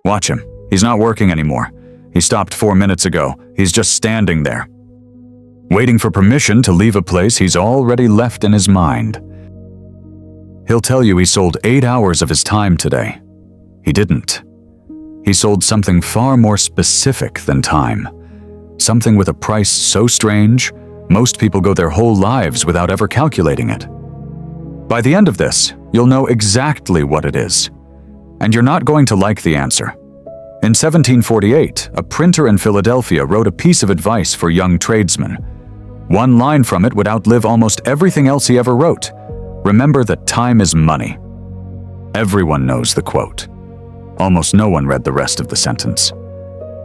Watch him. He's not working anymore. He stopped 4 minutes ago. He's just standing there, waiting for permission to leave a place he's already left in his mind. He'll tell you he sold 8 hours of his time today. He didn't. He sold something far more specific than time. Something with a price so strange, most people go their whole lives without ever calculating it. By the end of this, you'll know exactly what it is. And you're not going to like the answer. In 1748, a printer in Philadelphia wrote a piece of advice for young tradesmen. One line from it would outlive almost everything else he ever wrote. Remember that time is money. Everyone knows the quote. Almost no one read the rest of the sentence.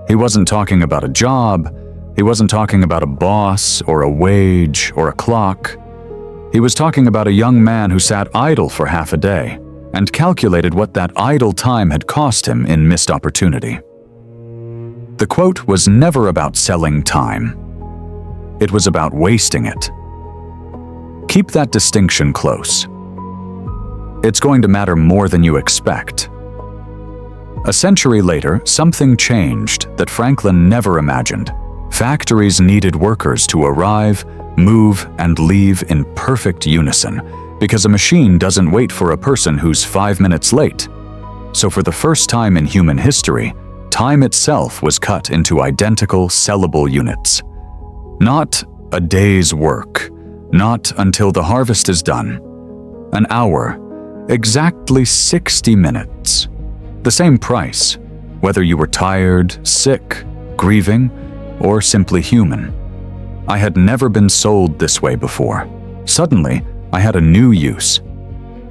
He wasn't talking about a job. He wasn't talking about a boss or a wage or a clock. He was talking about a young man who sat idle for half a day and calculated what that idle time had cost him in missed opportunity. The quote was never about selling time. It was about wasting it. Keep that distinction close. It's going to matter more than you expect. A century later, something changed that Franklin never imagined. Factories needed workers to arrive, move, and leave in perfect unison, because a machine doesn't wait for a person who's 5 minutes late. So for the first time in human history, time itself was cut into identical sellable units. Not a day's work, not until the harvest is done. An hour, exactly 60 minutes. The same price, whether you were tired, sick, grieving, or simply human. I had never been sold this way before. Suddenly, I had a new use.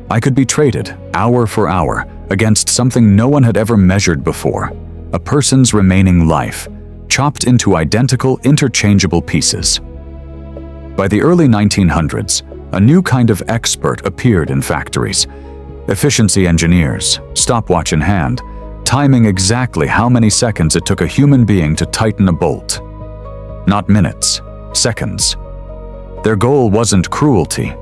I could be traded, hour for hour, against something no one had ever measured before, a person's remaining life, chopped into identical, interchangeable pieces. By the early 1900s, a new kind of expert appeared in factories. Efficiency engineers, stopwatch in hand, timing exactly how many seconds it took a human being to tighten a bolt. Not minutes, seconds. Their goal wasn't cruelty,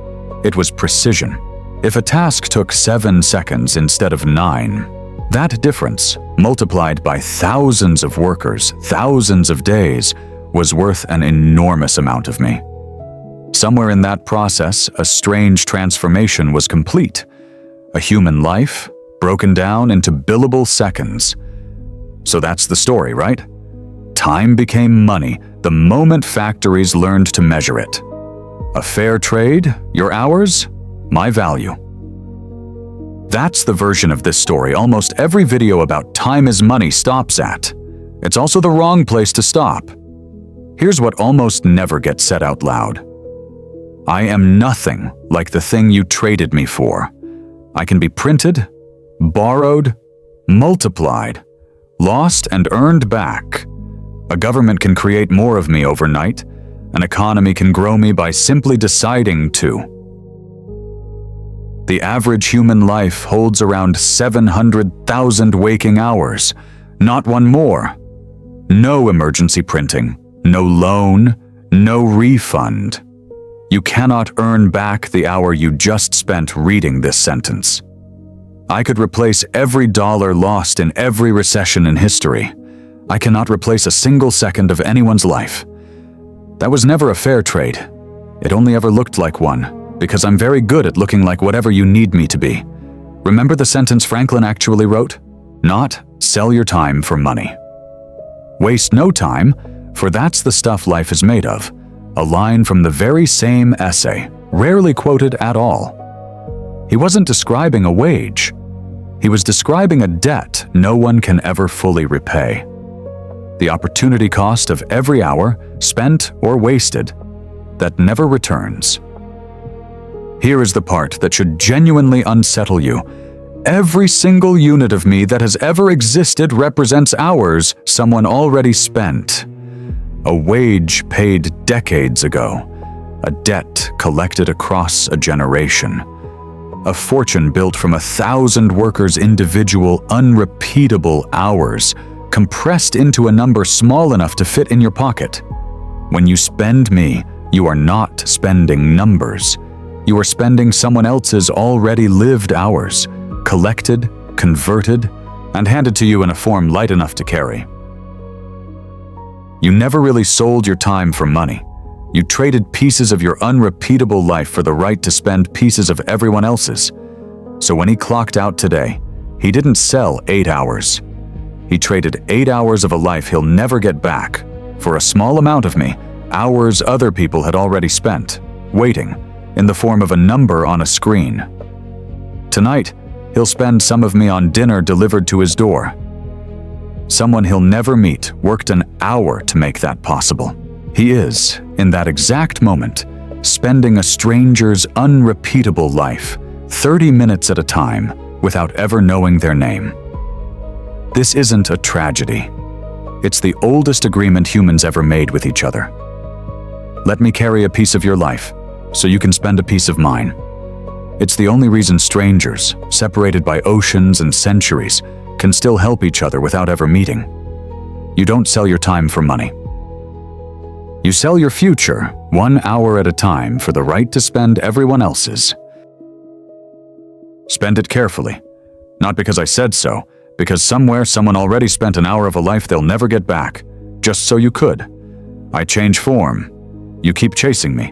it was precision. If a task took 7 seconds instead of 9, that difference, multiplied by thousands of workers, thousands of days, was worth an enormous amount of me. Somewhere in that process, a strange transformation was complete. A human life, broken down into billable seconds. So that's the story, right? Time became money the moment factories learned to measure it. A fair trade, your hours, my value. That's the version of this story almost every video about time is money stops at. It's also the wrong place to stop. Here's what almost never gets said out loud. I am nothing like the thing you traded me for. I can be printed, borrowed, multiplied, lost and earned back. A government can create more of me overnight. An economy can grow me by simply deciding to. The average human life holds around 700,000 waking hours, not one more. No emergency printing, no loan, no refund. You cannot earn back the hour you just spent reading this sentence. I could replace every dollar lost in every recession in history. I cannot replace a single second of anyone's life. That was never a fair trade. It only ever looked like one, because I'm very good at looking like whatever you need me to be. Remember the sentence Franklin actually wrote? Not sell your time for money. Waste no time, for that's the stuff life is made of. A line from the very same essay, rarely quoted at all. He wasn't describing a wage. He was describing a debt no one can ever fully repay. The opportunity cost of every hour, spent or wasted, that never returns. Here is the part that should genuinely unsettle you. Every single unit of me that has ever existed represents hours someone already spent. A wage paid decades ago, a debt collected across a generation, a fortune built from 1,000 workers' individual, unrepeatable hours, compressed into a number small enough to fit in your pocket. When you spend me, you are not spending numbers. You are spending someone else's already lived hours, collected, converted, and handed to you in a form light enough to carry. You never really sold your time for money. You traded pieces of your unrepeatable life for the right to spend pieces of everyone else's. So when he clocked out today, he didn't sell 8 hours. He traded 8 hours of a life he'll never get back for a small amount of me, hours other people had already spent, waiting, in the form of a number on a screen. Tonight, he'll spend some of me on dinner delivered to his door. Someone he'll never meet worked an hour to make that possible. He is, in that exact moment, spending a stranger's unrepeatable life, 30 minutes at a time, without ever knowing their name. This isn't a tragedy. It's the oldest agreement humans ever made with each other. Let me carry a piece of your life, so you can spend a piece of mine. It's the only reason strangers, separated by oceans and centuries, can still help each other without ever meeting. You don't sell your time for money. You sell your future 1 hour at a time for the right to spend everyone else's. Spend it carefully. Not because I said so, because somewhere someone already spent an hour of a life they'll never get back, just so you could. I change form. You keep chasing me.